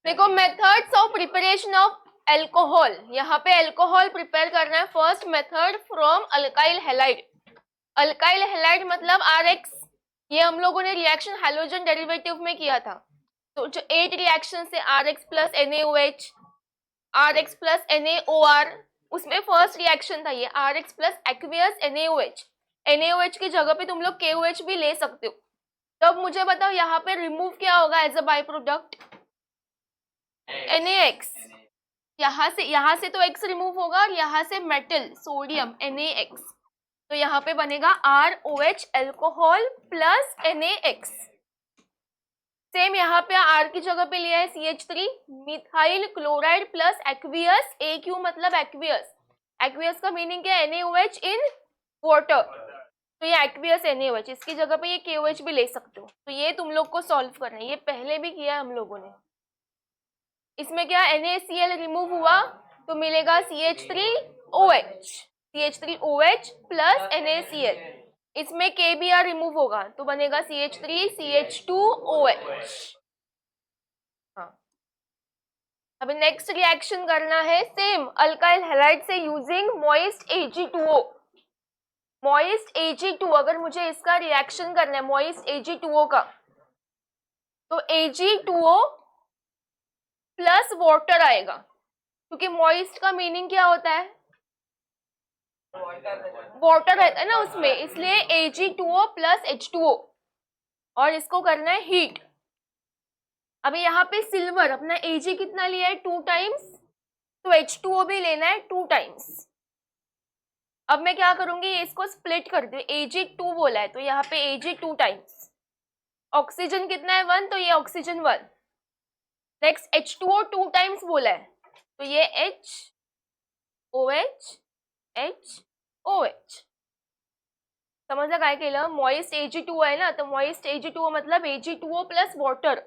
देखो methods of preparation of alcohol, यहाँ पे एल्कोहल प्रिपेयर करना है। First method from alkyl halide. Alkyl halide मतलब RX। ये हम लोगों ने रिएक्शन हैलोजन डेरिवेटिव में किया था। तो जो 8 रिएक्शन से RX plus NaOH, RX plus NaOR, उसमें फर्स्ट रिएक्शन था ये RX plus aqueous NaOH। NaOH की जगह पे तुम लोग KOH भी ले सकते हो। तो अब मुझे बताओ यहाँ पे रिमूव क्या होगा as a by product? NaX। यहाँ से तो X रिमूव होगा और यहाँ से मेटल सोडियम NaX। तो यहाँ पे बनेगा ROH alcohol plus NaX। Same यहाँ पे R की जगह पे लिया है CH3 methyl chloride plus aqueous. AQ मतलब एक्वियस। एक्वियस का मीनिंग क्या है? NaOH in water. तो ये एक्वियस NaOH, इसकी जगह पे ये KOH भी ले सकते हो। तो ये तुम लोग को सॉल्व करना है, ये पहले भी किया है हम लोगों ने। इसमें क्या NaCl रिमूव हुआ तो मिलेगा CH3OH, CH3OH प्लस NaCl। इसमें KBr रिमूव होगा तो बनेगा CH3CH2OH। हाँ, अभी नेक्स्ट रिएक्शन करना है सेम अल्काइल हैलाइड से using moist Ag2O। Moist Ag2, अगर मुझे इसका रिएक्शन करना है मॉइस्ट Ag2O का, तो Ag2O प्लस वाटर आएगा, क्योंकि मॉइस्ट का मीनिंग क्या होता है? वाटर रहता है ना उसमें, इसलिए Ag2O प्लस H2O। और इसको करना है हीट। अभी यहाँ पे सिल्वर अपना Ag कितना लिया है? 2 टाइम्स, तो H2O भी लेना है 2 टाइम्स। अब मैं क्या करूंगी, इसको स्प्लिट कर दूं। Ag2 बोला है तो यहाँ पे Ag 2 टाइम्स। ऑक्सीजन कितना है? 1, तो ये ऑक्सीजन 1। नेक्स्ट H2O 2 टाइम्स बोला है तो ये HOH HOH। समझा काय केलं? मॉइस्ट Ag2 है ना, तो मॉइस्ट Ag2 मतलब Ag2O प्लस वाटर।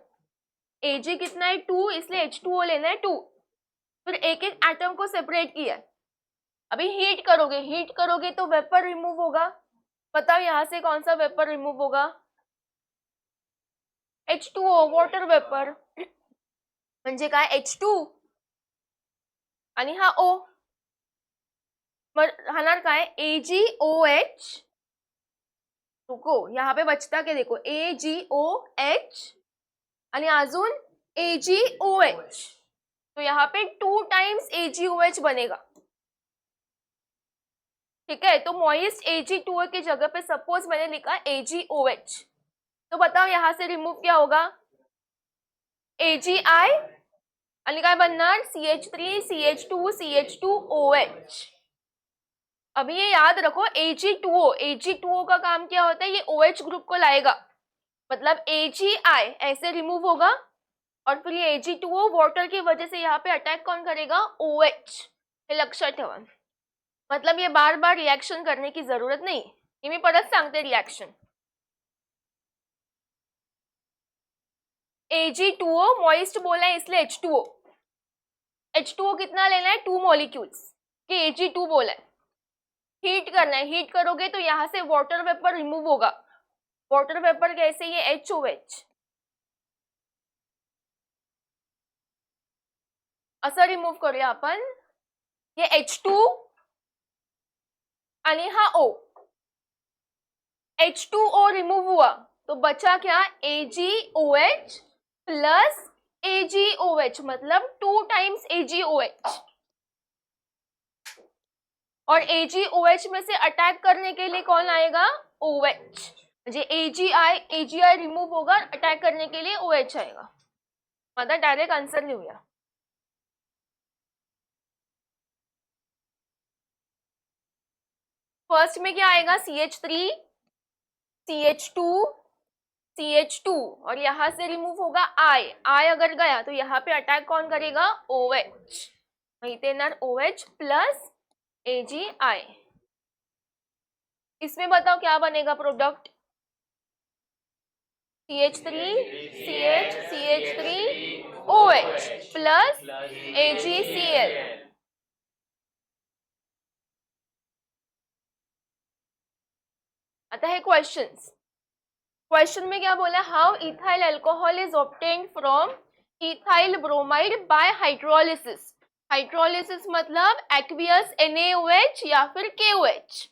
Ag कितना है? 2, इसलिए H2O लेना है 2। फिर एक एक एटम को सेपरेट किया। अभी हीट करोगे तो वेपर रिमूव होगा। बताओ यहाँ से कौन सा वेपर रिमूव होगा? H2O, water vapour. म्हणजे काय? H2 आणि हा O राहणार काय? AgOH। रुको, यहाँ पे बचता क्या देखो, AgOH आणि अजून AgOH। तो यहाँ पे 2 टाइम्स AgOH बनेगा। ठीक है, तो मॉइस्ट Ag2O की जगह पे सपोज मैंने लिखा AgOH, तो बताओ यहाँ से रिमूव क्या होगा? Agi आणि काय बनणार? CH3 CH2 CH2OH। अभी ये याद रखो Ag2O का काम क्या होता है? ये OH ग्रुप को लाएगा, मतलब Agi ऐसे रिमूव होगा और फिर ये Ag2O वाटर की वजह से यहाँ पे अटैक कौन करेगा? OH। हे लक्षात ठेवा। मतलब ये बार बार रिएक्शन करने की जरूरत नहीं, ये मी परत सांगते रिएक्शन। Ag2O मॉइस्ट बोला है इसलिए H2O। H2O कितना लेना है? 2 मॉलिक्यूल्स कि Ag2 बोला है। हीट करना है, हीट करोगे तो यहाँ से वाटर वेपर रिमूव होगा। वाटर वेपर कैसे? ये HOH असं रिमूव करूया आपण। ये H2 आणि हा O, H2O रिमूव हुआ तो बचा क्या? AgOH प्लस AgOH, मतलब 2 टाइम्स AgOH। और AgOH में से अटैक करने के लिए कौन आएगा? OH। म्हणजे AgI रिमूव होगा, अटैक करने के लिए OH आएगा। मतलब डायरेक्ट आंसर लिहूया। फर्स्ट में क्या आएगा? CH3 CH2 CH2 और यहां से रिमूव होगा I अगर गया तो यहाँ पे अटैक कौन करेगा? OH। वहीं येणार OH प्लस AgI। इसमें बताओ क्या बनेगा product? CH3 CH3 OH plus AgCl। आता है क्वेश्चन में क्या बोला? How ethyl alcohol is obtained from ethyl bromide bye hydrolysis. Hydrolysis मतलब एक्वियस NaOH या फिर KOH।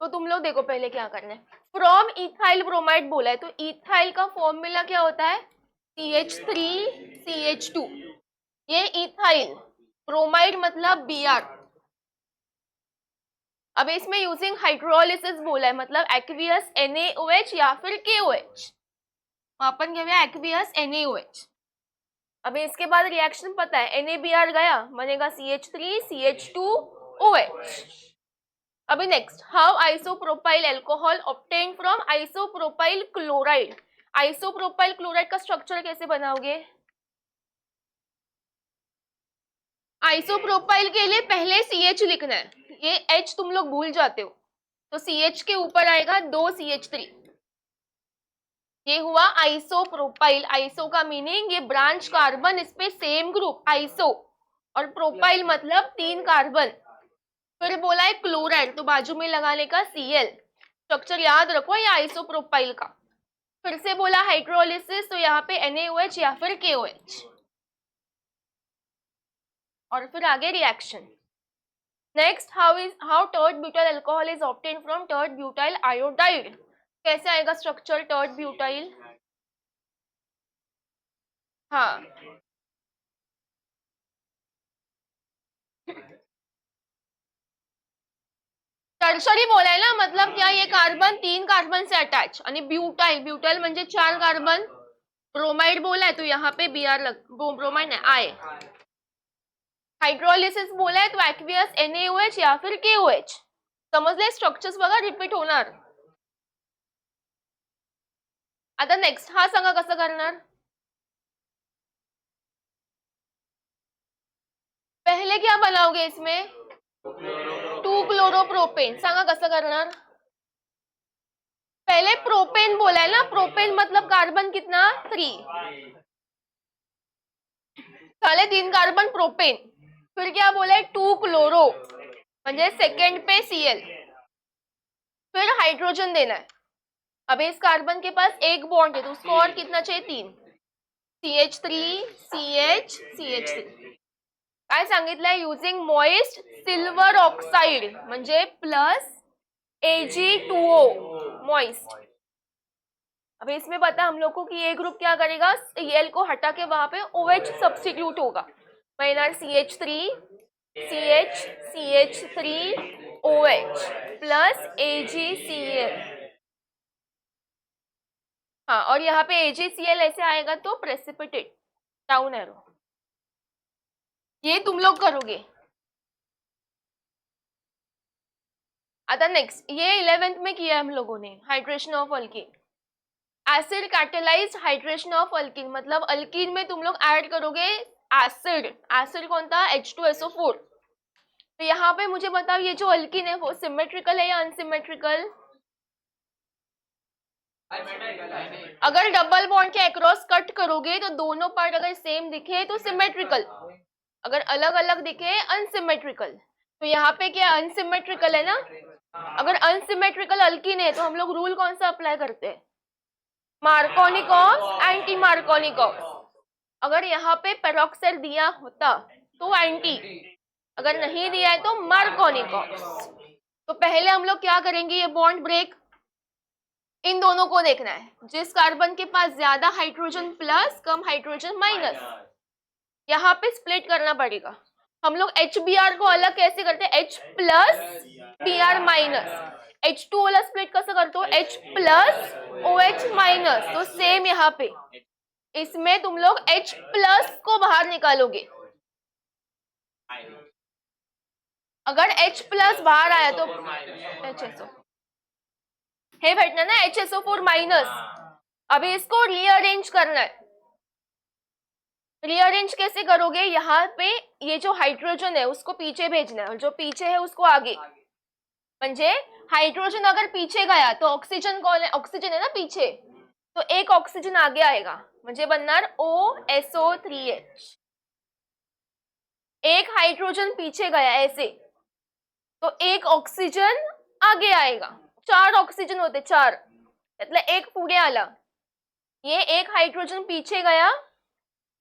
तो तुम लोग देखो पहले क्या करना है। फ्रॉम इथाइल ब्रोमाइड बोला है तो इथाइल का फॉर्मूला क्या होता है? CH3CH2। ये इथाइल, ब्रोमाइड मतलब Br। अब इसमें यूजिंग हाइड्रोलिसिस बोला है मतलब एक्वियस NaOH या फिर KOH। अपन क्या एक्वियस NaOH। अब इसके बाद रिएक्शन पता है, NaBr गया बनेगा CH3CH2OH। अभी next, how isopropyl alcohol obtain from isopropyl chloride. Isopropyl chloride का स्ट्रक्चर कैसे बनाओगे? आइसोप्रोपाइल के लिए पहले CH लिखना है, ये H तुम लोग भूल जाते हो, तो CH के ऊपर आएगा 2 CH3। ये हुआ आइसोप्रोपाइल। आइसो का मीनिंग ये ब्रांच कार्बन, इस पे सेम ग्रुप आइसो, और प्रोपाइल मतलब 3 कार्बन। फिर बोला है क्लोराइड तो बाजू में लगाने का Cl। स्ट्रक्चर याद रखो ये आइसोप्रोपाइल का। फिर से बोला हाइड्रोलिसिस तो यहाँ पे NaOH या फिर KOH। और फिर आगे reaction. Next, how tert butyl alcohol is obtain from टर्ड butyl iodide. कैसे आएगा स्ट्रक्चर टर्ड ब्यूटाइल? हाँ, टर्शरी बोला है ना, मतलब क्या ये कार्बन 3 कार्बन से अटैच, आणि ब्यूटाइल, ब्यूटाइल म्हणजे 4 कार्बन। ब्रोमाइड बोला है तो यहाँ पे Br ब्रोमाइड है I। हाइड्रोलिसिस बोला है तो एक्वियस NaOH या फिर KOH। समजले? स्ट्रक्चर्स बघा रिपीट होणार। आता नेक्स्ट हा सांगा कसं करणार। पहले क्या बनाओगे इसमें? 2 क्लोरोप्रोपेन। सांगा कसं करणार। पहले प्रोपेन बोला है ना, प्रोपेन मतलब कार्बन कितना 3, पहले 3 कार्बन प्रोपेन। फिर क्या बोला है 2 क्लोरो म्हणजे सेकंड पे Cl, फिर हाइड्रोजन देना है। अब इस कार्बन के पास एक बॉन्ड है तो उसको और कितना चाहिए 3, CH3 काय सांगितलंय? युजिंग मॉइस्ट सिल्वर ऑक्साइड म्हणजे प्लस Ag2O मॉइस्ट। अब इसमें पता हम लोग को कि ये ग्रुप क्या करेगा, Cl को हटा के वहां पे OH सब्स्टिट्यूट होगा, CH3OH प्लस AgCl। हाँ, और यहाँ पे AgCl ऐसे आएगा तो प्रेसिपिटेट, डाउन एरो। ये तुम लोग करोगे। आता नेक्स्ट, ये 11th में किया हम लोगों ने, hydration of alkyne. Acid catalysed hydration of alkyne मतलब अल्कीन में तुम लोग ऐड करोगे एसिड। एसिड कौन था? H2SO4। तो यहाँ पे मुझे बताओ ये जो अल्कीन है वो सिमेट्रिकल है या अनसिमेट्रिकल? अगर डबल बॉन्ड के अक्रॉस कट करोगे तो दोनों पार्ट अगर सेम दिखे तो सिमेट्रिकल, अगर अलग अलग दिखे अनसिमेट्रिकल। तो यहाँ पे क्या अनसिमेट्रिकल है ना। अगर अनसिमेट्रिकल अल्कीन है तो हम लोग रूल कौन सा अप्लाई करते हैं? मार्कोनिकॉस, एंटी मार्कोनिकॉस। अगर यहाँ पे पेरोक्साइड दिया होता तो एंटी, अगर नहीं दिया है तो मार्कोनिकॉस। तो पहले हम लोग क्या करेंगे, ये बॉन्ड ब्रेक, इन दोनों को देखना है, जिस कार्बन के पास ज्यादा हाइड्रोजन प्लस कम हाइड्रोजन माइनस, यहाँ पे स्प्लिट करना पड़ेगा। हम लोग HBr को अलग कैसे करते हैं? H plus Br minus. H2 वाला स्प्लिट कैसे करते हो? H plus OH minus. तो सेम यहाँ पे इसमें तुम लोग H प्लस को बाहर निकालोगे। अगर H प्लस बाहर आया तो HSO हे भेटना ना, HSO4 माइनस। अभी इसको रीअरेंज करना है। रीअरेंज कैसे करोगे? यहाँ पे ये जो हाइड्रोजन है उसको पीछे भेजना है और जो पीछे है उसको आगे। म्हणजे हाइड्रोजन अगर पीछे गया तो ऑक्सीजन कौन है? ऑक्सीजन है ना पीछे, तो एक ऑक्सीजन आगे आएगा म्हणजे बनणार OSO3H। एक हाइड्रोजन पीछे गया ऐसे तो एक ऑक्सीजन आगे आएगा। 4 ऑक्सीजन होते, 4 त्यातला एक पुढे आला, ये एक हाइड्रोजन पीछे गया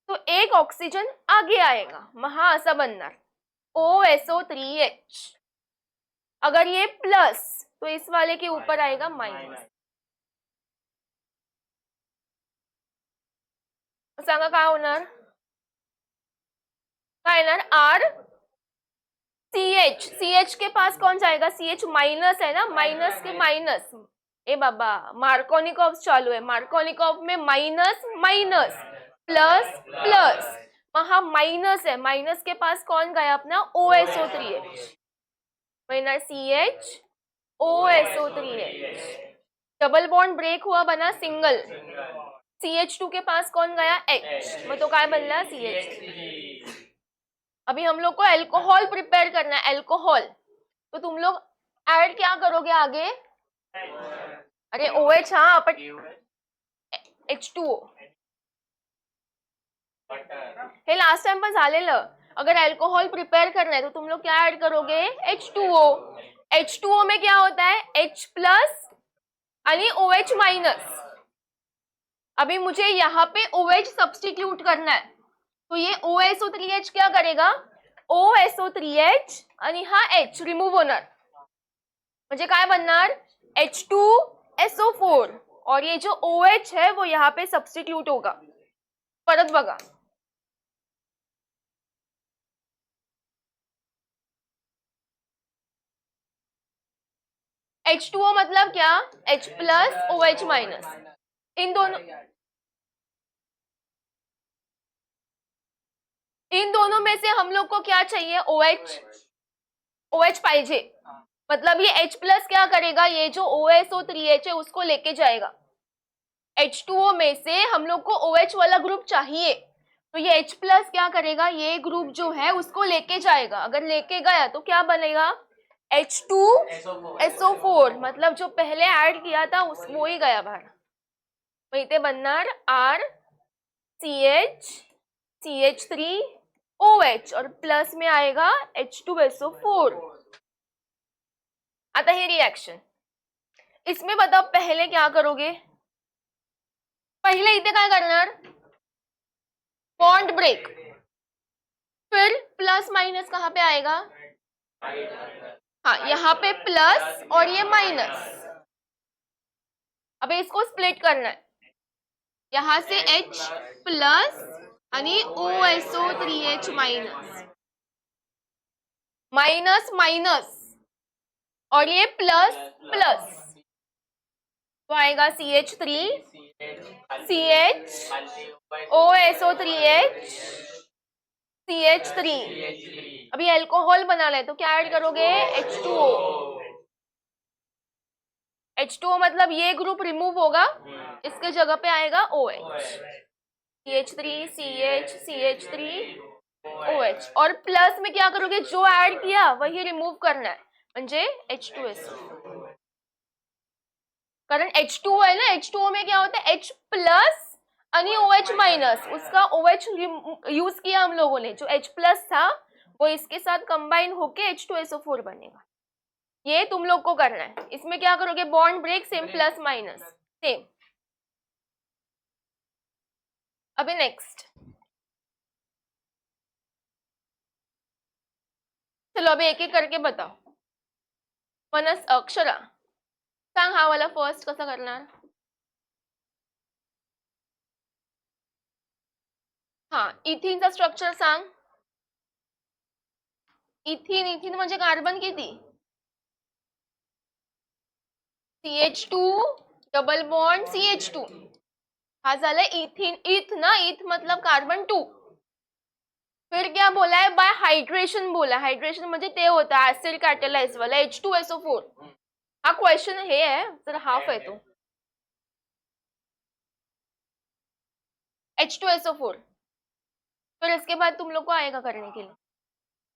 तो एक ऑक्सीजन आगे आएगा, महा असा बनणार OSO3H। अगर ये प्लस तो इस वाले के ऊपर आएगा माइनस। सांगा काय होणार, काय येणार आर CH के पास कौन जाएगा, CH माइनस है ना, माइनस के माइनस, ए बाबा मार्कोनिकॉफ चालू है, मार्कोनिकॉफ में माइनस माइनस प्लस प्लस, वहां माइनस है, माइनस के पास कौन गया अपना OSO3H, बना CH OSO3H, double bond break हुआ बना सिंगल, CH2 के पास कौन गया H, मग तो काय बनला CH3। अभी हम लोग को अल्कोहल प्रिपेयर करना है, अल्कोहल, तो तुम लोग ऐड क्या करोगे आगे, अरे OH, हाँ अपन H2O, हे लास्ट टाइम पण झालेलं। अगर अल्कोहल प्रिपेयर करना है तो तुम लोग क्या ऐड करोगे, H2O। H2O में क्या होता है H प्लस आणि OH माइनस। अभी मुझे यहाँ पे OH सब्स्टिट्यूट करना है, तो ये OSO3H क्या करेगा, OSO3H आणि हा H रिमूव्ह होणार, म्हणजे काय बनणार H2SO4, और ये जो OH है वो यहाँ पे सब्स्टिट्यूट होगा। परत बघा, H2O मतलब क्या, H प्लस OH माइनस, इन दोनों में से हम लोग को क्या चाहिए, OH पाइजे, मतलब ये H प्लस क्या करेगा, ये जो OSO3H है उसको लेके जाएगा। H2O में से हम लोग को OH वाला ग्रुप चाहिए, तो ये H प्लस क्या करेगा, ये ग्रुप जो है उसको लेके जाएगा। अगर लेके गया तो क्या बनेगा H2SO4, मतलब जो पहले ऐड किया था उस वो ही गया बाहर, वही ते बनणार RCH CH3OH और प्लस में आएगा H2SO4। आता है रिएक्शन, इसमें बताओ पहले क्या करोगे, पहले इथे काय करणार, बॉन्ड ब्रेक, फिर प्लस माइनस कहाँ पे आएगा, हाँ यहाँ पे प्लस और ये माइनस। अब इसको स्प्लिट करना है, यहाँ से H प्लस आणि OSO3H माइनस, माइनस माइनस और ये प्लस प्लस, तो आएगा CH3 CH OSO3H CH3। अभी अल्कोहल बनाना है तो क्या ऐड करोगे H2O, H2O मतलब ये ग्रुप रिमूव होगा, इसके जगह पे आएगा OH, CH3 CH CH3 OH, और प्लस में क्या करोगे, जो ऐड किया वही रिमूव करना है, म्हणजे H2SO, कारण H2O है ना, H2O में क्या होता है H प्लस आणि OH माइनस, उसका OH यूज किया हम लोगों ने, जो H प्लस था वो इसके साथ कंबाइन होके H2SO4 बनेगा। ये तुम लोग को करना है। इसमें क्या करोगे, bond break same plus minus same. अभी नेक्स्ट, चलो अभी एक एक करके बताओ। मनस अक्षरा सांग हा वाला फर्स्ट कसा करणार, हाँ इथिनचा स्ट्रक्चर सांग। इथिन, इथिन म्हणजे कार्बन किती, CH2 डबल बॉन्ड CH2, हा झाला इथिन, इथ ना, इथ मतलब कार्बन 2। फिर क्या बोला है, बाय हाइड्रेशन बोला, हाइड्रेशन म्हणजे ते होता ऍसिड कॅटलाइज वाला H2SO4। हा क्वेश्चन हे है, जरा हाफ है तो H2SO4। फिर इसके बाद तुम लोग को आएगा करने के लिए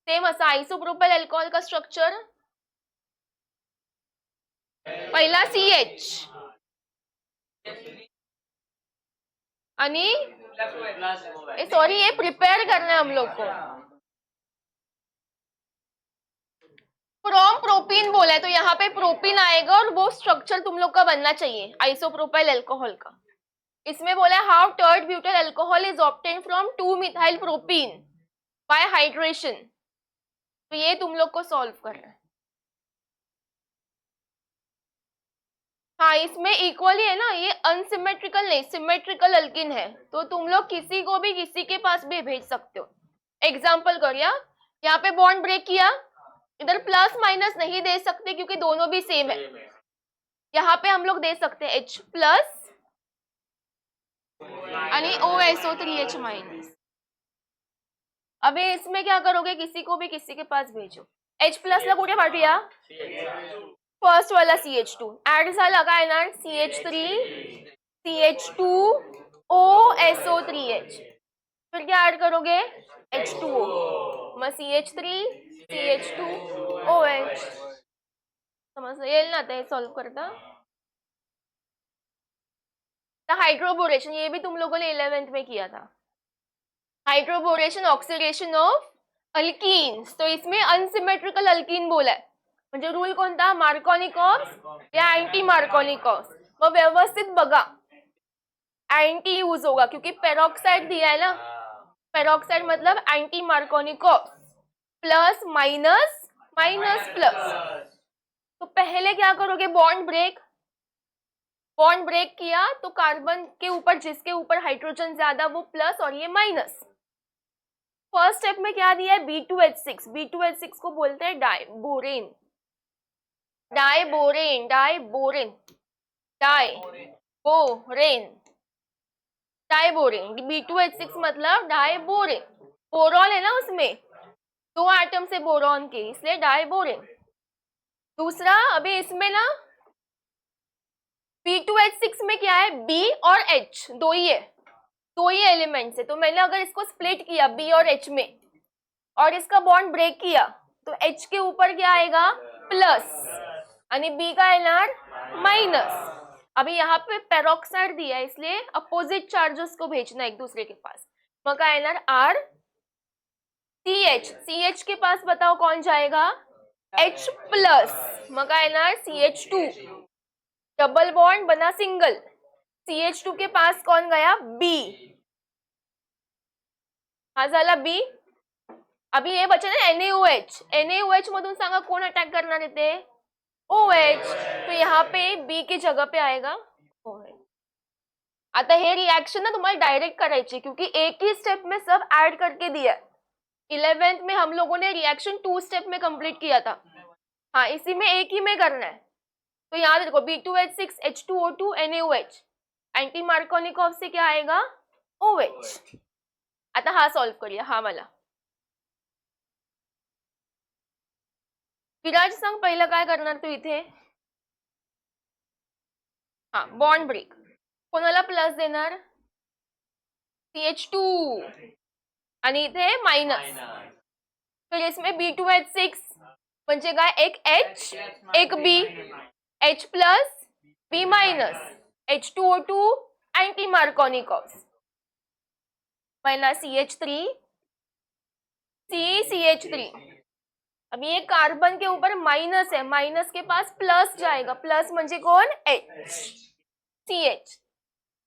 सेम असा आइसोप्रोपाइल अल्कोहल का स्ट्रक्चर, पहला CH आणि सॉरी ये प्रिपेयर करना है हम लोग को, फ्रॉम प्रोपीन बोला है तो यहाँ पे प्रोपीन आएगा और वो स्ट्रक्चर तुम लोग का बनना चाहिए आइसोप्रोपाइल अल्कोहल का। इसमें बोला है how tert butyl alcohol is obtain from two methyl propene by hydration. तो ये तुम लोग को सॉल्व करना है। हाँ, इसमें इक्वली है ना, ये अनसिमेट्रिकल नहीं सिमेट्रिकल अल्किन है, तो तुम लोग किसी को भी किसी के पास भी भेज सकते हो। एग्जाम्पल कर, यहाँ पे बॉन्ड ब्रेक किया, इधर प्लस माइनस नहीं दे सकते क्योंकि दोनों भी सेम है। यहाँ पे हम लोग दे सकते हैं H प्लस आणि OSO3H माइनस। अभी इसमें क्या करोगे, किसी को भी किसी के पास भेजो। H प्लस ला कुठे पाठवूया, फर्स्ट वाला CH2 ऍड झाला काय ना, CH3 CH2 OSO3H, फिर क्या ऐड करोगे H2O, मग CH3 CH2 OH। समजलं, येईल ना ते सॉल्व करता। हाइड्रोबोरेशन, ये भी तुम लोगों ने 11th में किया था। हाइड्रोबोरेशन ऑक्सीडेशन ऑफ अल्कीन्स, तो इसमें अनसिमेट्रिकल अल्कीन बोला है, म्हणजे रूल कोणता, मार्कोनिकॉव्स या अँटी मार्कोनिकॉव्स। मग व्यवस्थित बघा, एंटी यूज होगा क्योंकि पेरोक्साइड दिया है ना, पेरोक्साइड मतलब anti Markovnikov's, plus minus minus plus. तो पहले क्या करोगे, बॉन्ड ब्रेक किया तो कार्बन के ऊपर, जिसके ऊपर हाइड्रोजन ज्यादा वो प्लस और ये माइनस। फर्स्ट स्टेप में क्या दिया है, B2H6, B2H6 को बोलते हैं diborane, diborane diborane diborane diborane, B2H6 मतलब डाइबोरेन। बोरॉन है ना उसमें, 2 एटम से बोरॉन के, इसलिए डाइबोरेन। दूसरा, अभी इसमें ना B2H6 में क्या है, B और H दो ही एलिमेंट्स है, तो मैंने अगर इसको स्प्लिट किया B और H में और इसका बॉन्ड ब्रेक किया तो H के ऊपर क्या आएगा, प्लस, यानी B का एनआर माइनस। अभी यहाँ पे पेरोक्साइड दिया है इसलिए अपोजिट चार्जेस को भेजना एक दूसरे के पास, मग का एनआर आर CH के पास बताओ कौन जाएगा, H प्लस, मग का एनआर CH2, डबल बॉन्ड बना सिंगल, CH2 के पास कौन गया, B, हा झाला B। अभी हे बचे ना NaOH मधून सांगा कोण अटॅक करणार आहे ते, OH, तो यहाँ पे B की जगह पे आएगा OH। आता हे रिएक्शन ना तुम्हाला डायरेक्ट करायची क्योंकि एक ही स्टेप में सब ऐड करके दिया है। 11th में हम लोगों ने रिएक्शन 2 स्टेप में कंप्लीट किया था, हाँ इसी में एक ही में करना है। तो याद रखो B2H6 H2O2 NaOH, anti Markovnikov से क्या आएगा, OH। आता हा सॉल्व करूया, हा वाला। विराज सांग पहिलं काय करणार तू इथे, हा बॉन्ड ब्रेक, कोणाला प्लस देणार, CH2 आणि इथे माइनस, फिर इसमें B2H6 म्हणजे काय, एक H एक B, H plus B minus, H2O2 anti Markovnikov's, minus CH3 CH3। अभी ये कार्बन के ऊपर माइनस है, माइनस के पास प्लस जाएगा, प्लस म्हणजे कौन, H, CH,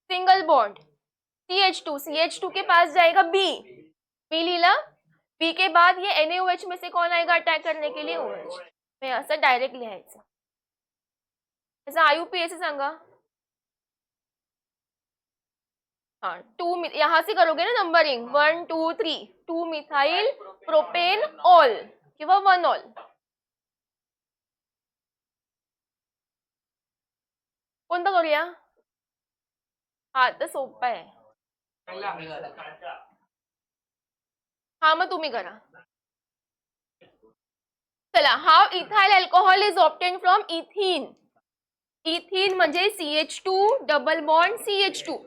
single bond, CH2 के पास जाएगा B लिहिला, B के बाद ये NaOH में से कौन आएगा अटॅक करने के लिए, OH। मैं असं डायरेक्ट लिहायचं, ऐसा IUPAC सांगा, हाँ 2, यहाँ से करोगे ना नंबरिंग 1 2 3, 2 मिथाइल प्रोपेन ऑल किंवा 1 ऑल। कोणतं करूया, हा तर सोपं आहे, हा मग तुम्ही करा। चला, how ethyl alcohol is obtain from ethene, ethene म्हणजे CH2 double bond CH2,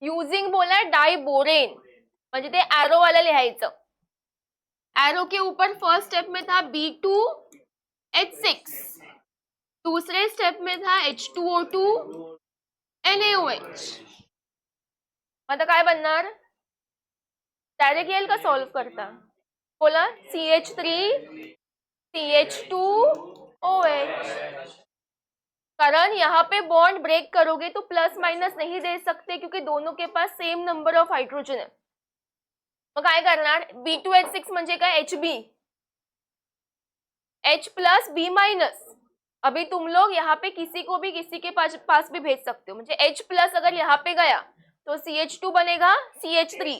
using बोला डाइबोरेन, म्हणजे ते एरो वाला लिहायचं, एरो के ऊपर फर्स्ट स्टेप में था B2H6, दूसरे स्टेप में था H2O2 NaOH। आता काय बनणार, डायरेक्ट येईल का सॉल्व करता, बोला CH3 CH2 OH, कारण यहाँ पे बॉन्ड ब्रेक करोगे तो प्लस माइनस नहीं दे सकते क्योंकि दोनों के पास सेम नंबर ऑफ हायड्रोजन है. मग काय करणार B2H6 म्हणजे काय HB H plus B minus. अभी तुम लोग यहाँ पे किसी को भी किसी के पास भी भेज सकते हो. म्हणजे H प्लस अगर यहाँ पे गया तो CH2 बनेगा CH3.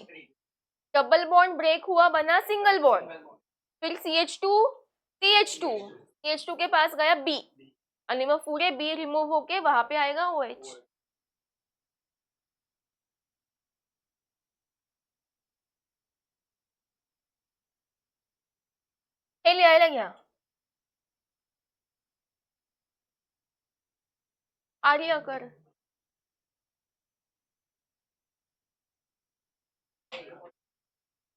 डबल बॉन्ड ब्रेक हुआ बना सिंगल बॉन्ड. फिर CH2 CH2 CH2 के पास गया B आणि मग पुढे B रिमूव होके वहां पे आएगा OH. हे लिहायला घ्या. आर्य कर.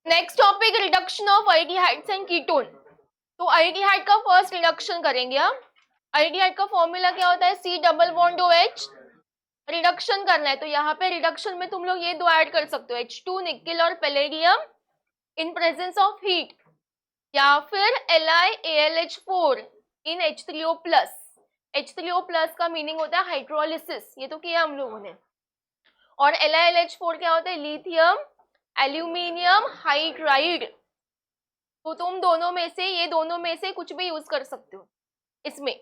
Next topic reduction of aldehydes and ketone. तो अल्डिहाइड का फर्स्ट रिडक्शन करेंगे हम. अल्डिहाइड का फॉर्मूला क्या होता है C double bond OH. Reduction करना है तो यहाँ पे रिडक्शन में तुम लोग ये दो ऐड कर सकते हो H2 निकेल और palladium in presence of heat या फिर LiAlH4 इन H3O प्लस. H3O प्लस का मीनिंग होता है हाइड्रोलिसिस. ये तो किया हम लोगों ने. और LiLH4 क्या होता है लिथियम एल्यूमिनियम हाइड्राइड. तो तुम दोनों में से ये दोनों में से कुछ भी यूज कर सकते हो इसमें.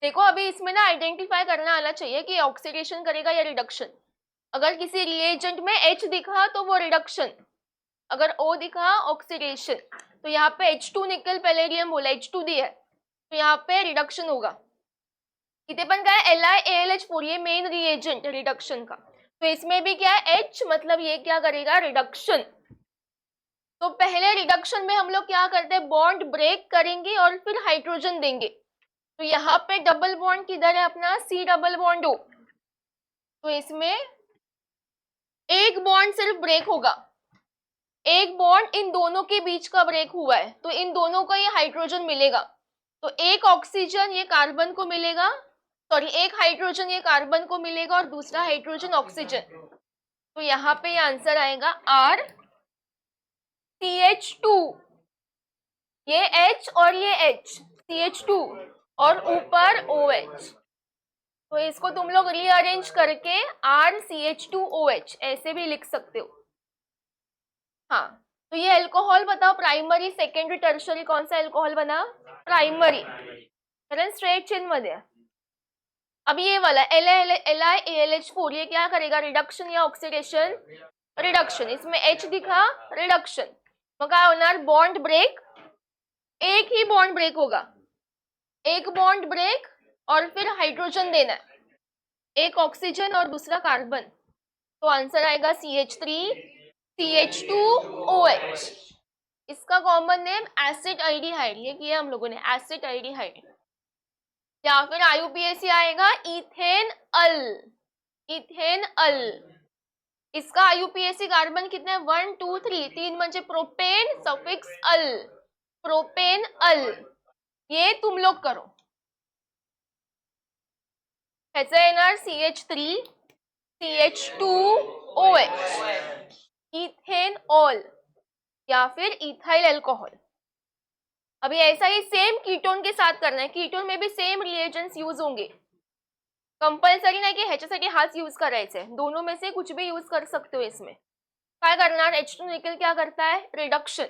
देखो अभी इसमें ना आइडेंटिफाई करना आना चाहिए कि ऑक्सीडेशन करेगा या रिडक्शन. अगर किसी रिएजेंट में H दिखा तो वो रिडक्शन, अगर O दिखा ऑक्सीडेशन. तो यहाँ पे H2 निकल पैलेडियम बोला H2 दिया है तो यहाँ पे रिडक्शन होगा. इथे पण काय LiAlH4 ये मेन रिएजेंट रिडक्शन का. तो इसमें भी क्या है H मतलब ये क्या करेगा रिडक्शन. तो पहले रिडक्शन में हम लोग क्या करते हैं बॉन्ड ब्रेक करेंगे और फिर हाइड्रोजन देंगे. तो यहाँ पे डबल बॉन्ड किधर है अपना C डबल बॉन्ड O. तो इसमें एक बॉन्ड सिर्फ ब्रेक होगा. एक बॉन्ड इन दोनों के बीच का ब्रेक हुआ है तो इन दोनों को ये हाइड्रोजन मिलेगा. तो एक ऑक्सीजन ये कार्बन को मिलेगा, सॉरी एक हाइड्रोजन ये कार्बन को मिलेगा और दूसरा हाइड्रोजन ऑक्सीजन. तो यहाँ पे ये आंसर आएगा R CH2. ये H और ये H CH2 और ऊपर OH. तो इसको तुम लोग रीअरेंज करके R CH2OH ऐसे भी लिख सकते हो. हाँ तो ये अल्कोहल बताओ प्राइमरी सेकंडरी टर्शरी कौन सा अल्कोहल बना प्राइमरी. कारण स्ट्रेट चेन मध्ये. अभी ये वाला LiAlH4 ये क्या करेगा रिडक्शन या ऑक्सीडेशन रिडक्शन. इसमें H दिखा रिडक्शन. मग काय होणार बॉन्ड ब्रेक. एक ही बॉन्ड ब्रेक होगा. एक बॉन्ड ब्रेक और फिर हाइड्रोजन देना है. एक ऑक्सीजन और दूसरा कार्बन. तो आंसर आएगा CH3 CH2OH. इसका कॉमन नेम एसिड आल्डिहाइड. ये किया हम लोगों ने एसिड आल्डिहाइड. या फिर IUPAC आएगा इथेन अल. इथेन अल. इसका IUPAC कार्बन कितने 1 2 3 3 म्हणजे प्रोपेन सफिक्स अल. प्रोपेन अल. ये तुम लोग करो. ह्याचं येणार CH3 CH2OH इथेन ऑल या फिर इथाइल अल्कोहल. अभी ऐसा ही सेम कीटोन के साथ करना है. कीटोन में भी सेम रिएजेंट्स यूज होंगे. कंपल्सरी नाही की ह्याच्यासाठी हाच यूज करायचा है. दोनों में से कुछ भी यूज कर सकते हो. इसमें काय करणार H2 निकल क्या करता है रिडक्शन.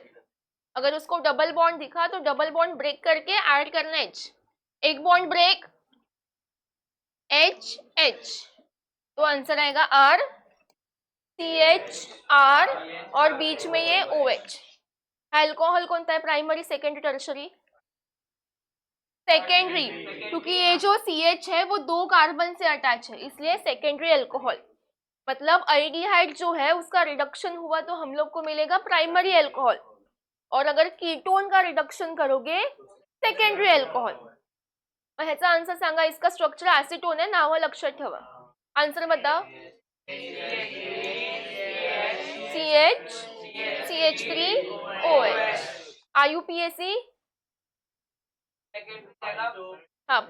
अगर उसको डबल बॉन्ड दिखा तो डबल बॉन्ड ब्रेक करके ऐड करना H. एक बॉन्ड ब्रेक H H. तो आंसर आएगा R CHR और बीच में ये OH. अल्कोहल कौन सा है प्राइमरी सेकेंडरी टर्शरी सेकेंडरी. क्योंकि ये जो CH है वो दो कार्बन से अटैच है इसलिए सेकेंडरी अल्कोहल. मतलब अल्डिहाइड जो है उसका रिडक्शन हुआ तो हम लोग को मिलेगा प्राइमरी अल्कोहल. और अगर कीटोन का रिडक्शन करोगे सेकेंडरी अल्कोहल. मग ह्याचा आन्सर सांगा. इसका स्ट्रक्चर ऍसिटोन आहे. नाव लक्षात ठेवा. आन्सर बताओ. CH CH3OH. IUPAC हाँ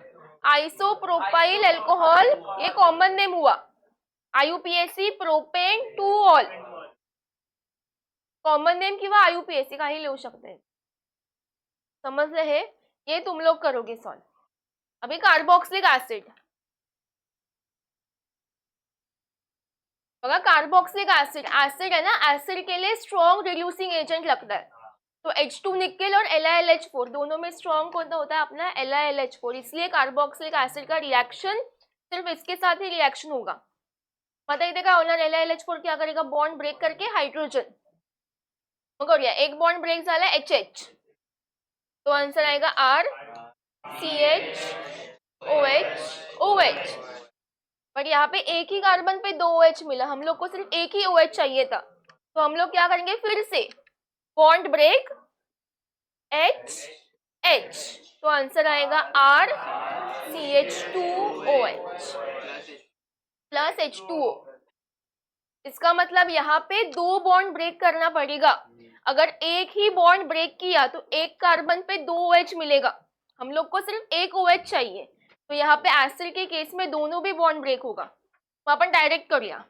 आइसोप्रोपाइल अल्कोहल ये कॉमन नेम हुआ. IUPAC propane two all common name किंवा IUPAC काही लिहू शकते. समजलं हे. ये तुम लोग करोगे सॉल्व. अभी कार्बोक्सिलिक एसिड बघा कार्बोक्सिलिक एसिड, एसिड है ना, एसिड के लिए स्ट्रॉन्ग रिड्यूसिंग एजेंट लगता है। तो H2 निकेल और LiLH4 दोनों में स्ट्रॉन्ग कौन सा होता है अपना LiLH4, इसलिए कार्बोक्सिलिक एसिड का रिएक्शन सिर्फ इसके साथ ही रिएक्शन होगा। पता ही देखा ओनर LiLH4 क्या करेगा, बॉन्ड ब्रेक करके हाइड्रोजन करूया, एक बॉन्ड ब्रेक झाला HH, तो आंसर आएगा R CH OH OH। But यहाँ पे एक ही कार्बन पे 2 OH मिला, हम लोग को सिर्फ एक ही OH चाहिए था, तो हम लोग क्या करेंगे फिर से बॉन्ड ब्रेक H H, तो आंसर आएगा R CH2OH प्लस H2O। इसका मतलब यहाँ पे 2 बॉन्ड ब्रेक करना पड़ेगा। अगर एक ही बॉन्ड ब्रेक किया तो एक कार्बन पे 2 OH मिलेगा, हम लोग को सिर्फ एक OH चाहिए, तो यहाँ पे एसिड के केस में दोनों भी बॉन्ड ब्रेक होगा, तो अपन डायरेक्ट करूया।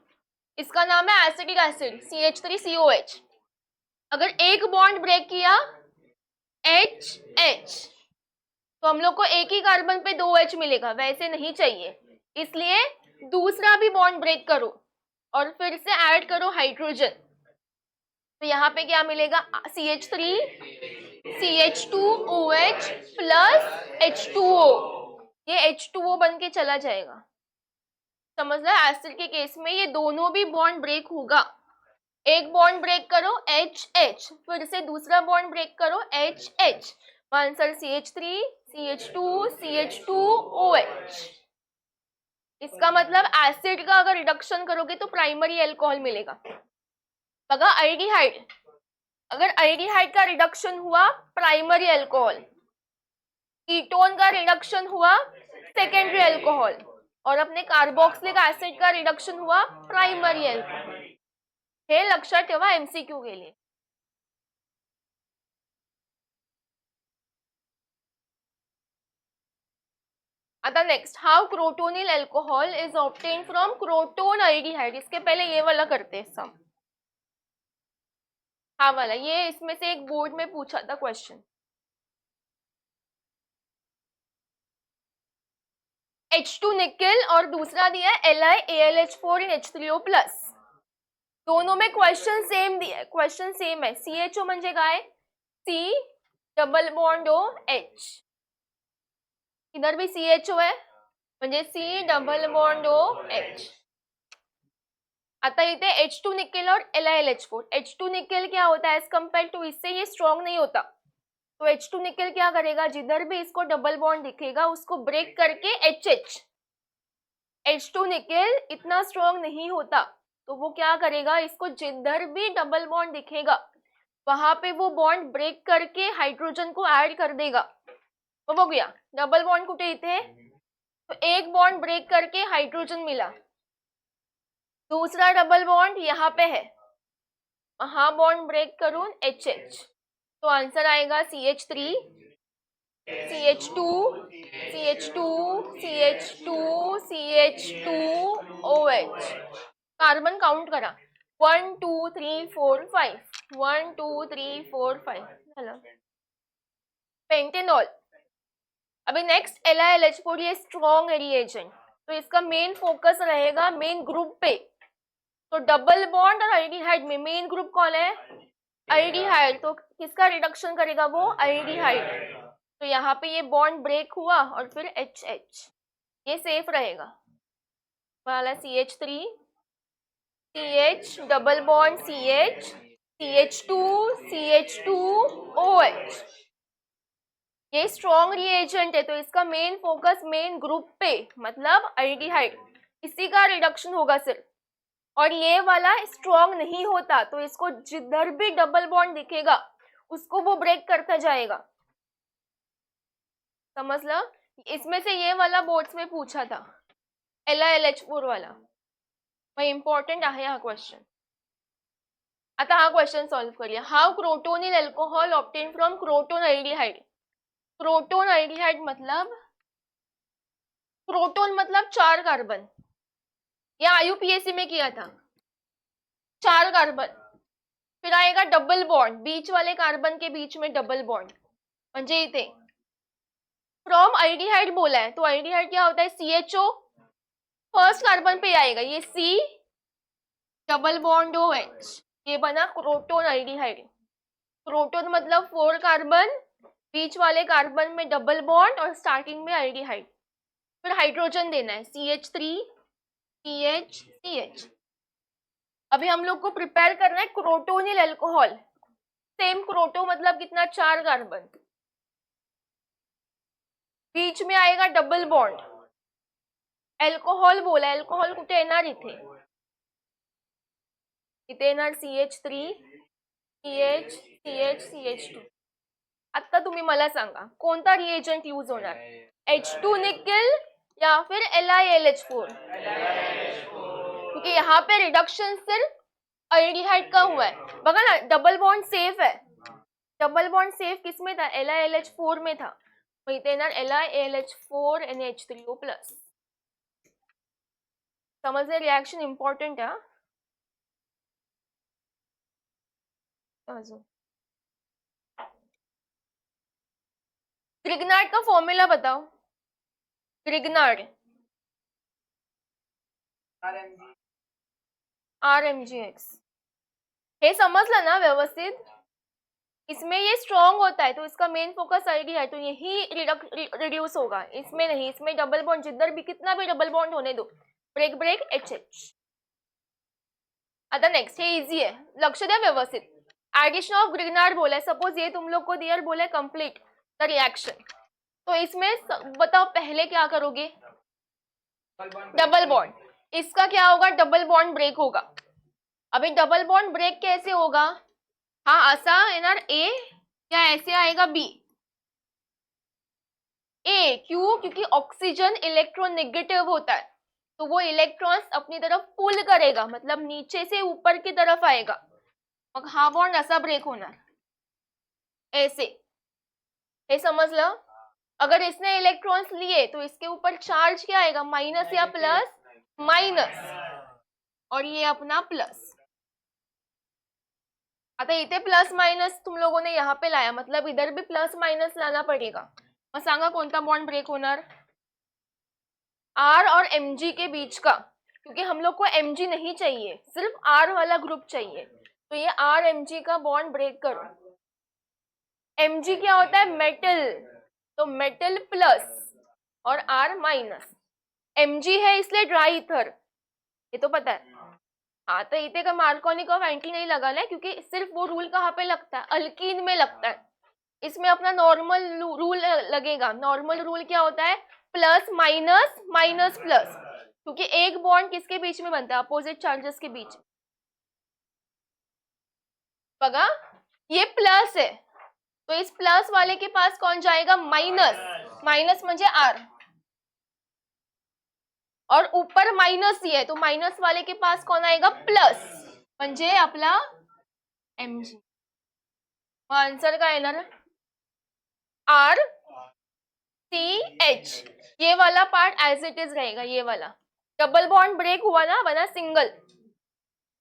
इसका नाम है एसिटिक एसिड CH3COH। अगर एक बॉन्ड ब्रेक किया HH, तो हम लोग को एक ही कार्बन पे 2 OH मिलेगा, वैसे नहीं चाहिए, इसलिए दूसरा भी बॉन्ड ब्रेक करो और फिर से ऐड करो हाइड्रोजन, तो यहाँ पे क्या मिलेगा CH3 CH2OH प्लस H2O, ये H2O बन के चला जाएगा। समझ लो एसिड के केस में ये दोनों भी बॉन्ड ब्रेक होगा, एक बॉन्ड ब्रेक करो HH, फिर से दूसरा बॉन्ड ब्रेक करो HH, answer CH3 CH2 CH2OH। इसका मतलब एसिड का अगर रिडक्शन करोगे तो प्राइमरी अल्कोहल मिलेगा। बघा अल्डिहाइड, अगर अल्डिहाइड का रिडक्शन हुआ प्राइमरी अल्कोहल, कीटोन का रिडक्शन हुआ सेकेंडरी अल्कोहल, और अपने कार्बोक्सिलिक एसिड का रिडक्शन हुआ प्राइमरी अल्कोहल। हे लक्षात ठेवा MCQ के लिए। आता next, how crotonyl alcohol is obtain from croton aldehyde. इसके पहले ये वाला करते हैं सब, हाँ वाला, ये इसमें से एक बोर्ड में पूछा था क्वेश्चन। H2 निकेल और दूसरा दिया है LiAlH4 इन H3O प्लस, दोनों में क्वेश्चन सेम दिया है, क्वेश्चन सेम है। CHO म्हणजे काय, C double bond O H, इधर भी CHO है म्हणजे C double bond O H। आता इथे H2 निकेल और LiLH4, H2 निकेल क्या होता है एज कंपेयर टू इससे ये स्ट्रॉन्ग नहीं होता, तो H2 निकेल क्या करेगा, जिधर भी इसको डबल बॉन्ड दिखेगा उसको ब्रेक करके HH। H2 निकेल इतना स्ट्रॉन्ग नहीं होता, तो वो क्या करेगा, इसको जिधर भी डबल बॉन्ड दिखेगा वहां पे वो बॉन्ड ब्रेक करके हाइड्रोजन को ऐड कर देगा। वो हो गया डबल बॉन्ड कुठे इथे, तो एक बॉन्ड ब्रेक करके हाइड्रोजन मिला, दूसरा डबल बॉन्ड यहाँ पे है, वहां बॉन्ड ब्रेक करून HH, तो आंसर आएगा CH3 CH2 CH2 CH2 CH2OH। Carbon count करा 1 2 3 4 5, 1 2 3 4 5 झालं। पेंटेनॉल, अभी नेक्स्ट LiLH4, ये स्ट्रॉन्ग रिएजेंट, तो इसका मेन फोकस रहेगा मेन ग्रुप पे, तो डबल बॉन्ड और अल्डिहाइड में मेन ग्रुप कौन है, अल्डिहाइड, तो किसका रिडक्शन करेगा वो अल्डिहाइड, तो यहाँ पे ये बॉन्ड ब्रेक हुआ और फिर HH, ये सेफ रहेगा वाला CH3 CH double bond CH CH2 CH2OH, ये स्ट्रॉन्ग रिएजेंट है, तो इसका मेन फोकस मेन ग्रुप पे मतलब अल्डिहाइड, इसी का रिडक्शन होगा सिर्फ, और ये वाला स्ट्रॉन्ग नहीं होता, तो इसको जिधर भी डबल बॉन्ड दिखेगा उसको वो ब्रेक करता जाएगा। समझ लो, इसमें से ये वाला बोर्ड्स में पूछा था LiLH4 वाला, वह इम्पॉर्टंट आहे हा क्वेश्चन। आता हा क्वेश्चन सॉल्व करूया। How crotonyl alcohol obtain from croton aldehyde. Croton aldehyde मतलब, क्रोटोन मतलब 4 कार्बन, या IUPAC में किया था 4 कार्बन, फिर आएगा डबल बॉन्ड, बीच वाले कार्बन के बीच में डबल बॉन्ड, म्हणजे इथे फ्रॉम अल्डिहाइड बोला है, तो अल्डिहाइड क्या होता है CHO, फर्स्ट कार्बन पे आएगा ये C डबल बॉन्ड OH, ये बना क्रोटोन एल्डिहाइड। क्रोटोन मतलब 4 कार्बन, बीच वाले कार्बन में डबल बॉन्ड और स्टार्टिंग में एल्डिहाइड। फिर हाइड्रोजन देना है CH3 CH CH। अभी हम लोग को प्रिपेयर करना है क्रोटोनिल अल्कोहल। सेम क्रोटो मतलब कितना, 4 कार्बन, बीच में आएगा डबल बॉन्ड, अल्कोहल बोला, अल्कोहल कुठे येणार इथे, इथे येणार CH3 CH CH CH2। आता तुम्ही मला सांगा कोणता रिएजंट यूज होणार, H2 निकेल या फिर LiLH4, क्योंकि यहाँ पे रिडक्शन सिर्फ एल्डिहाइड का हुआ है। बघा ना, डबल बॉन्ड सेफ है, डबल बॉन्ड सेफ किस में था, LiLH4 में था, इथे येणार LiLH4 NH3O+। समझे, रिएक्शन इंपॉर्टेंट है। ग्रिग्नार्ड का फॉर्मूला बताओ, ग्रिग्नार्ड RMgX, हे समजलं ना व्यवस्थित। इसमें ये स्ट्रॉन्ग होता है तो इसका मेन फोकस आएगी है, तो यही रिड्यूस होगा, इसमें नहीं। इसमें डबल बॉन्ड जिधर भी कितना भी डबल बॉन्ड होने दो, ब्रेक ब्रेक HH। आता नेक्स्ट, हे इजी है, लक्ष द्या व्यवस्थित। एडिशन ऑफ ग्रिग्नार्ड बोला है, सपोज ये तुम लोग को दियर बोला है कंप्लीट द रिएक्शन, तो इसमें बताओ पहले क्या करोगे, डबल बॉन्ड, इसका क्या होगा, डबल बॉन्ड ब्रेक होगा। अभी डबल बॉन्ड ब्रेक कैसे होगा, हाँ ऐसा येणार A या ऐसे आएगा B, A क्यों, क्योंकि ऑक्सीजन इलेक्ट्रॉन नेगेटिव होता है, तो वो इलेक्ट्रॉन्स अपनी तरफ पुल करेगा, मतलब नीचे से ऊपर की तरफ आएगा, मग हा बॉन्ड असा ब्रेक होणार ऐसे, हे समजलं। अगर इसने इलेक्ट्रॉन्स लिए तो इसके ऊपर चार्ज क्या आएगा, माइनस या प्लस, माइनस, और ये अपना प्लस। आता इथे प्लस माइनस तुम लोगों ने यहाँ पे लाया, मतलब इधर भी प्लस माइनस लाना पड़ेगा। मग सांगा कोणता बॉन्ड ब्रेक होणार, R और Mg के बीच का, क्योंकि हम लोग को Mg नहीं चाहिए, सिर्फ R वाला ग्रुप चाहिए, तो ये R Mg का बॉन्ड ब्रेक करो। Mg क्या होता है, मेटल, तो मेटल प्लस और R माइनस। Mg है इसलिए ड्राई ईथर, ये तो पता है। हाँ, तो इथे का मार्कोनिक ऑफ एंटी नहीं लगाना है, क्योंकि सिर्फ वो रूल कहाँ पे लगता है, अल्कीन में लगता है। इसमें अपना नॉर्मल रूल लगेगा। नॉर्मल रूल क्या होता है, प्लस माइनस माइनस प्लस, क्योंकि एक बॉन्ड किसके बीच में बनता है, अपोजिट चार्जेस के बीच। बघा ये प्लस है, तो इस प्लस वाले के पास कौन जाएगा, माइनस, माइनस म्हणजे R, और ऊपर माइनस ही है, तो माइनस वाले के पास कौन आएगा, प्लस, म्हणजे आपला Mg। आंसर काय येणार, RCH, ये वाला पार्ट एज इट इज रहेगा, ये वाला। डबल बॉन्ड ब्रेक हुआ ना, बना सिंगल।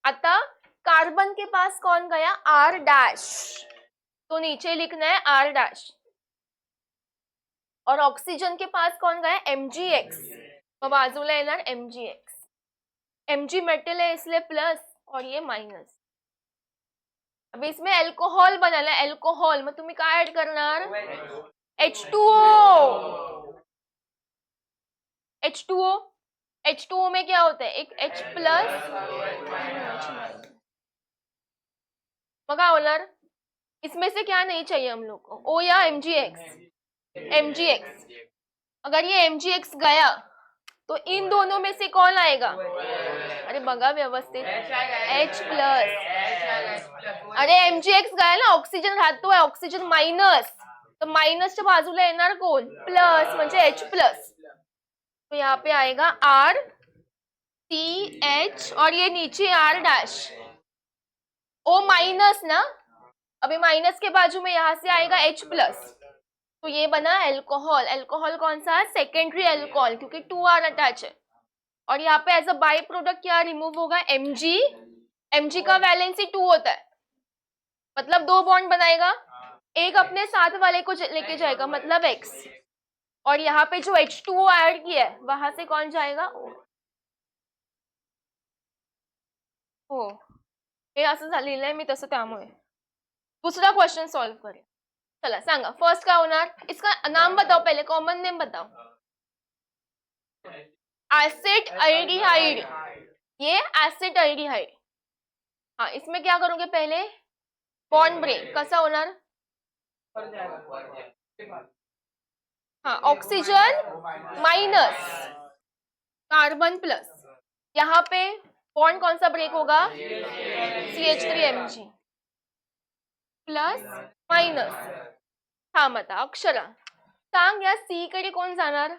आता कार्बन के पास कौन गया, R डैश, तो नीचे लिखना है R डैश, और ऑक्सीजन के पास कौन गया, MgX, तो बाजूला येणार MgX। Mg मेटल है इसलिए प्लस और ये माइनस। अब इसमें अल्कोहल बनाना है, अल्कोहल मग तुम्ही काय ऐड करणार, H2O, H2O, H2O में क्या होता है, एक H प्लस, मगा होणार, इसमें से क्या नहीं चाहिए हम लोग को, O या MgX, MgX। अगर ये MgX गया तो इन दोनों में से कौन आएगा, अरे बघा व्यवस्थित, H प्लस, अरे MgX गया ना, ऑक्सीजन राहतो है, ऑक्सीजन माइनस, तो माइनसच्या बाजूला येणार कोण, प्लस, म्हणजे H प्लस, तो यहाँ पे आएगा R CH, और ये नीचे R डैश, O माइनस ना, अभी माइनस के बाजू में यहाँ से आएगा H प्लस, तो ये बना अल्कोहल। अल्कोहल कौन सा है, सेकेंडरी अल्कोहल, क्योंकि 2R अटैच है, और यहाँ पे एज अ बाई प्रोडक्ट क्या रिमूव होगा, Mg, Mg का वैलेंसी 2 होता है, मतलब 2 बॉन्ड बनाएगा, एक अपने साथ वाले को लेके जाएगा, मतलब X, और यहाँ पे जो H2O ऐड किया है वहां से कौन जाएगा, O। हो, हे असं लिहिलंय मी तसं, त्यामुळे दूसरा क्वेश्चन सॉल्व करें. चला सांगा फर्स्ट क्या होना. इसका नाम बताओ, पहले कॉमन नेम बताओ. एसिड एल्डिहाइड, ये एसिड एल्डिहाइड. हाँ, इसमें क्या करोगे, पहले बॉन्ड ब्रेक कसा होणार. हाँ, ऑक्सीजन माइनस कार्बन प्लस, यहाँ पे बॉन्ड कौन सा ब्रेक होगा, CH3Mg प्लस माइनस. थांब आता अक्षरा सांग, या सी कडे कोण जाणार,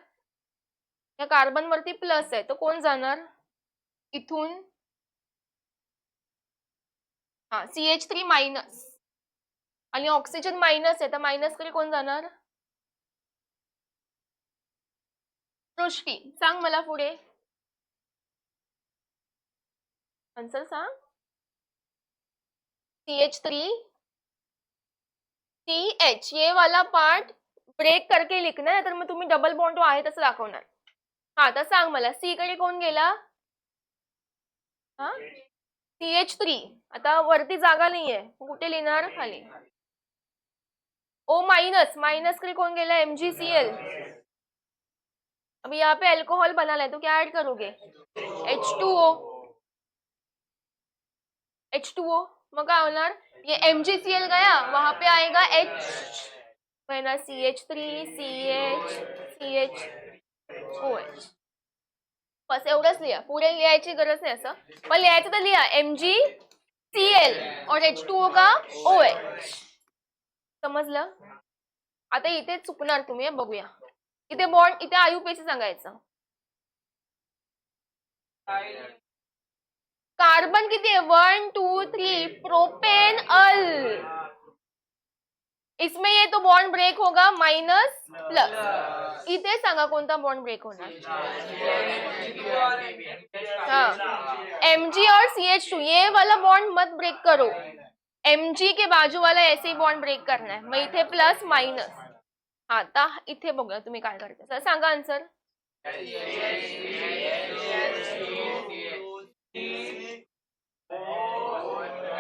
या कार्बन वरती प्लस आहे, तो कोण जाणार इथून. हा, CH3 माइनस आणि ऑक्सिजन माइनस आहे, तर माइनस कडे कोण जाणार. सृष्टी सांग मला पुढे आंसर सांग. CH3 CH, ये वाला पार्ट ब्रेक करके लिखना है, तर मग तुम्ही डबल बॉन्ड आहे तसं दाखवणार. हा, तर सांग मला सी कडे कोण गेला. हा, CH3 आता वरती जागा नाहीये, कुठे लिहिणार, खाली. ओ माइनस, माइनस कडे कौन गेला, MgCl. अब यहाँ पे अल्कोहल बना है, तो क्या ऐड करोगे, H2O. H2O मग काय होणार, ये MgCl गया, वहां पे आएगा H, बना CH3 CH CHOH. बस एवढंच लिहा, पुढे लिहायची गरज नाही. असं पण लिहायचं तर लिहा, MgCl और H2O का OH. समजलं. आता इथे चुकणार तुम्ही, बघूया. इथे बॉन्ड, इथे IUPAC सांगायचं. कार्बन किती आहे, 1 2 3, प्रोपेन अल. इसमें ये तो बॉन्ड ब्रेक होगा माइनस प्लस. इथे सांगा कोणता बॉन्ड ब्रेक होणार. हाँ, Mg और CH2, ये वाला बॉन्ड मत ब्रेक करो, Mg के बाजू वाला ऐसे ही बॉन्ड ब्रेक करना है. मग इथे प्लस माइनस. हा, आता इथे बघा तुम्ही काय करता, सांगा आन्सर.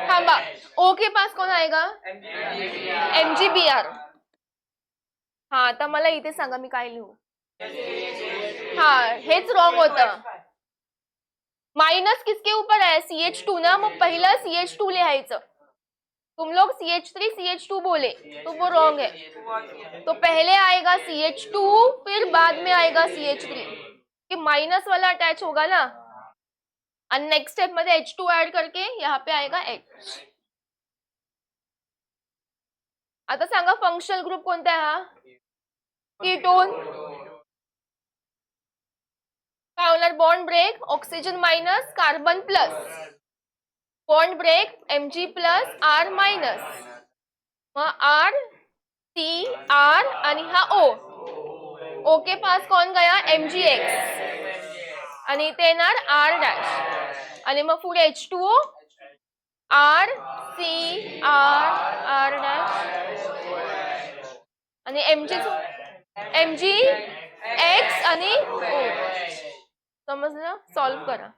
थांबा, ओ के पास कौन आएगा, MgBr. हा, आता मला इथे सांगा मी काय लिहू. हा, हेच रॉंग होतं. माइनस किसके ऊपर है, CH2 ना, मग पहिला CH2 लिहायचं. तुम लोग CH3 CH2 बोले तो वो रॉन्ग है. तो पहले आएगा CH2, फिर बाद में आएगा CH3, कि माइनस वाला अटैच होगा ना, और नेक्स्ट स्टेप मध्ये H2 ऐड करके यहाँ पे आएगा H. आता सांगा फंक्शनल ग्रुप कोणता आहे, हा कीटोन. काय होणार, bond break, oxygen minus carbon plus, bond break Mg plus R minus, मग R C R आणि हा O. O के पास कौन गया, MgX, आणि इथे येणार R डॅश, आणि मग पुढे H2O, R C R R dash, आणि MgX आणि O. समजलं. सॉल्व करा.